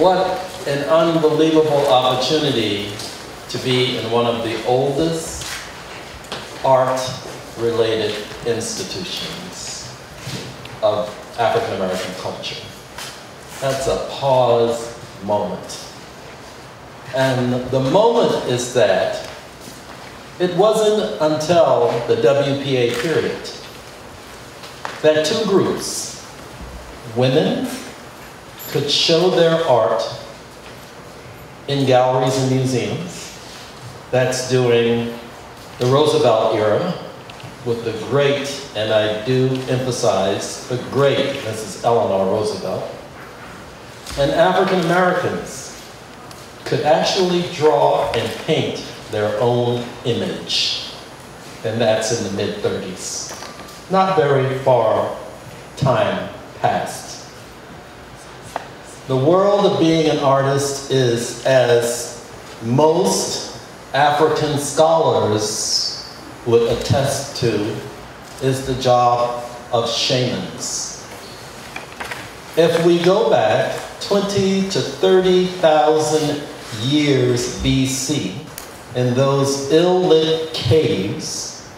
What an unbelievable opportunity to be in one of the oldest art-related institutions of African American culture. That's a pause moment. And the moment is that it wasn't until the WPA period that two groups, women, could show their art in galleries and museums. That's during the Roosevelt era with the great, and I do emphasize, the great Mrs. Eleanor Roosevelt. And African Americans could actually draw and paint their own image. And that's in the mid-30s. Not very far time passed. The world of being an artist is, as most African scholars would attest to, is the job of shamans. If we go back 20 to 30,000 years BC in those ill-lit caves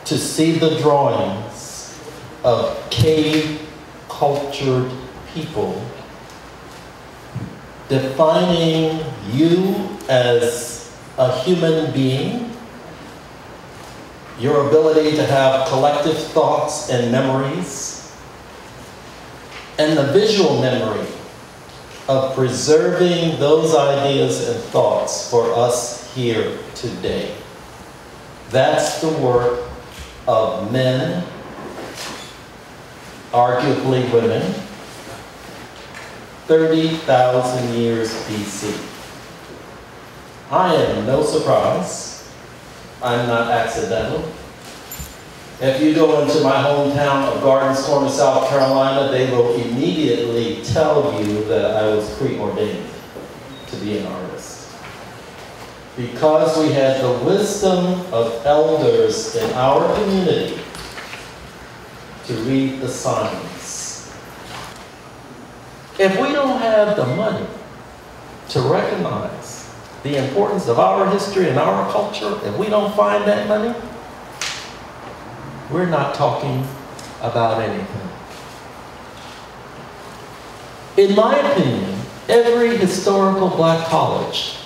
to see the drawings of cave-cultured people, defining you as a human being, your ability to have collective thoughts and memories, and the visual memory of preserving those ideas and thoughts for us here today. That's the work of men, arguably women, 30,000 years BC. I am no surprise. I'm not accidental. If you go into my hometown of Gardens Corner, South Carolina, they will immediately tell you that I was preordained to be an artist. Because we had the wisdom of elders in our community to read the signs. If we don't have the money to recognize the importance of our history and our culture, if we don't find that money, we're not talking about anything. In my opinion, every historical black college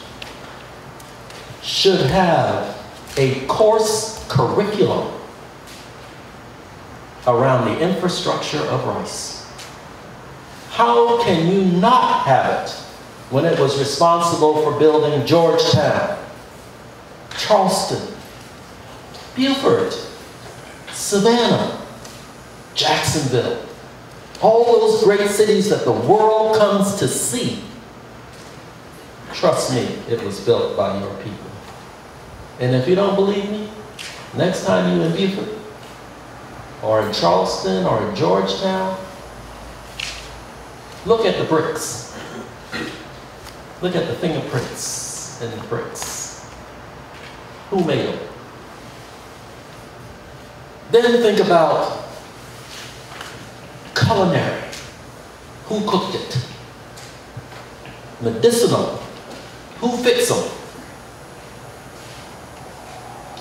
should have a course curriculum around the infrastructure of race. How can you not have it when it was responsible for building Georgetown, Charleston, Beaufort, Savannah, Jacksonville, all those great cities that the world comes to see? Trust me, it was built by your people. And if you don't believe me, next time you're in Beaufort, or in Charleston, or in Georgetown, look at the bricks. Look at the fingerprints in the bricks. Who made them? Then think about culinary. Who cooked it? Medicinal. Who fixed them?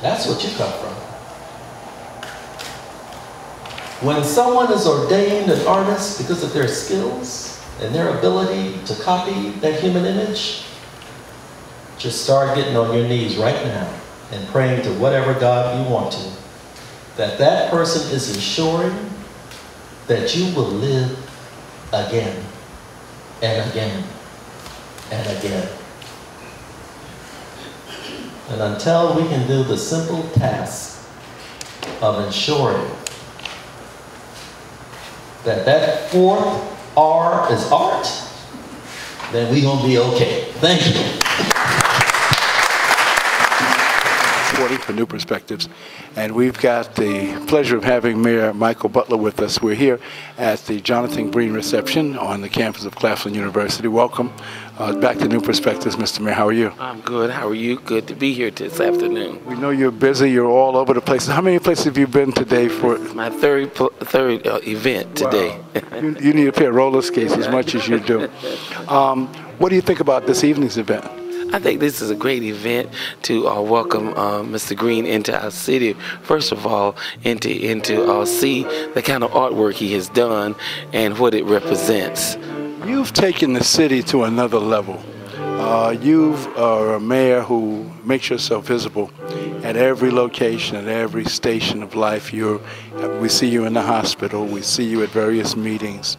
That's what you come from. When someone is ordained an artist because of their skills and their ability to copy that human image, just start getting on your knees right now and praying to whatever God you want to, that that person is ensuring that you will live again and again and again. And until we can do the simple task of ensuring that that fourth R is art, then we're going to be okay. Thank you. reporting for New Perspectives, and we've got the pleasure of having Mayor Michael Butler with us. We're here at the Jonathan Green reception on the campus of Claflin University. Welcome back to New Perspectives, Mr. Mayor. How are you? I'm good. How are you? Good to be here this afternoon. We know you're busy. You're all over the place. How many places have you been today for? My third event today. Wow. You need a pair of roller skates as much as you do. What do you think about this evening's event? I think this is a great event to welcome Mr. Green into our city. First of all, and to see the kind of artwork he has done and what it represents. You've taken the city to another level. You are a mayor who makes yourself visible at every location, at every station of life. We see you in the hospital. We see you at various meetings.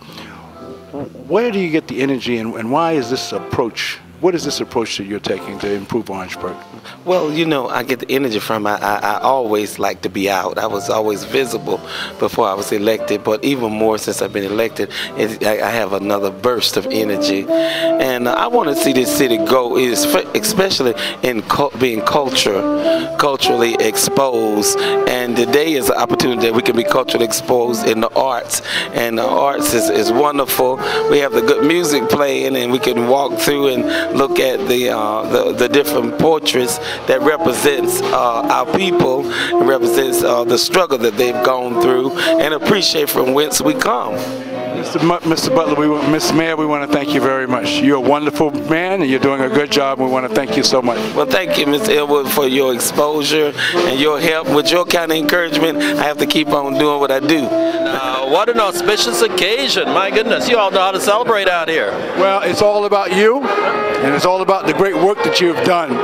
Where do you get the energy, and why is this approach? What is this approach that you're taking to improve Orangeburg? Well, you know, I get the energy from I always like to be out. I was always visible before I was elected, but even more since I've been elected, I have another burst of energy. And I want to see this city go, especially in being culturally exposed. And today is an opportunity that we can be culturally exposed in the arts. And the arts is wonderful. We have the good music playing, and we can walk through and look at the different portraits that represents our people, and represents the struggle that they've gone through, and appreciate from whence we come. Mr. Butler, Mr. Mayor, we want to thank you very much. You're a wonderful man, and you're doing a good job. We want to thank you so much. Well, thank you, Mr. Elwood, for your exposure and your help. With your kind of encouragement, I have to keep on doing what I do. What an auspicious occasion. My goodness, you all know how to celebrate out here. Well, it's all about you, and it's all about the great work that you've done.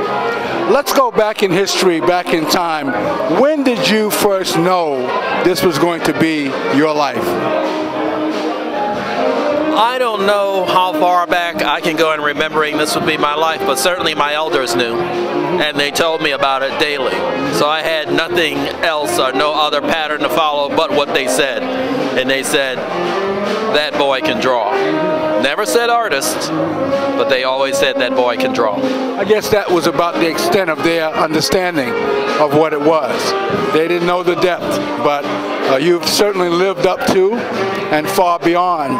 Let's go back in history, back in time. When did you first know this was going to be your life? I don't know how far back I can go in remembering this would be my life, but certainly my elders knew, and they told me about it daily. So I had nothing else or no other pattern to follow but what they said. And they said, that boy can draw. Never said artist, but they always said that boy can draw. I guess that was about the extent of their understanding of what it was. They didn't know the depth, but you've certainly lived up to and far beyond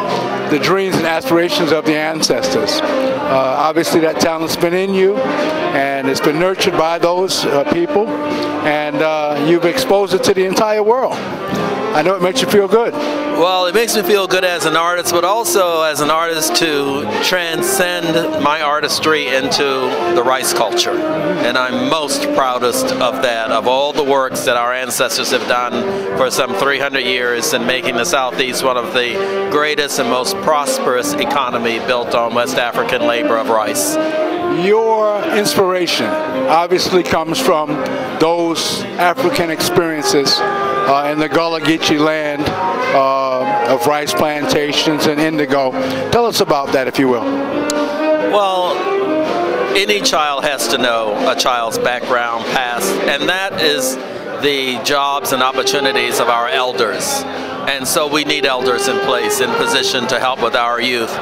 the dreams and aspirations of the ancestors. Obviously that talent's been in you, and it's been nurtured by those people, and you've exposed it to the entire world. I know it makes you feel good. Well, it makes me feel good as an artist, but also as an artist to transcend my artistry into the rice culture. And I'm most proudest of that, of all the works that our ancestors have done for some 300 years in making the Southeast one of the greatest and most prosperous economy built on West African labor of rice. Your inspiration obviously comes from those African experiences in the Gullah land of rice plantations and indigo. Tell us about that, if you will. Well, any child has to know a child's background, past, and that is the jobs and opportunities of our elders. And so we need elders in place, in position to help with our youth.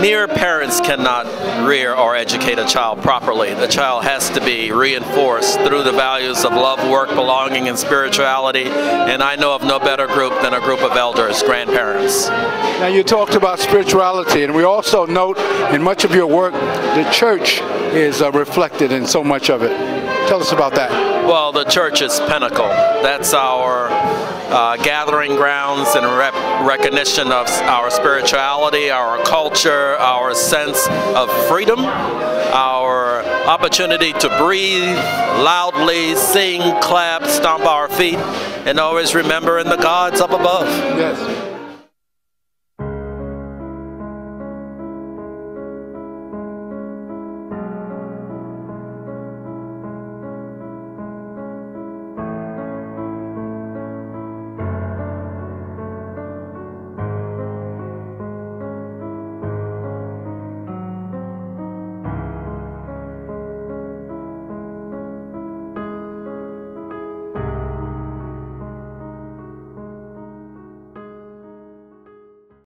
Mere parents cannot rear or educate a child properly. The child has to be reinforced through the values of love, work, belonging, and spirituality. And I know of no better group than a group of elders, grandparents. Now, you talked about spirituality, and we also note in much of your work, the church is reflected in so much of it. Tell us about that. Well, the church is pinnacle. That's our gathering grounds and recognition of our spirituality, our culture, our sense of freedom, our opportunity to breathe loudly, sing, clap, stomp our feet, and always remembering the gods up above. Yes.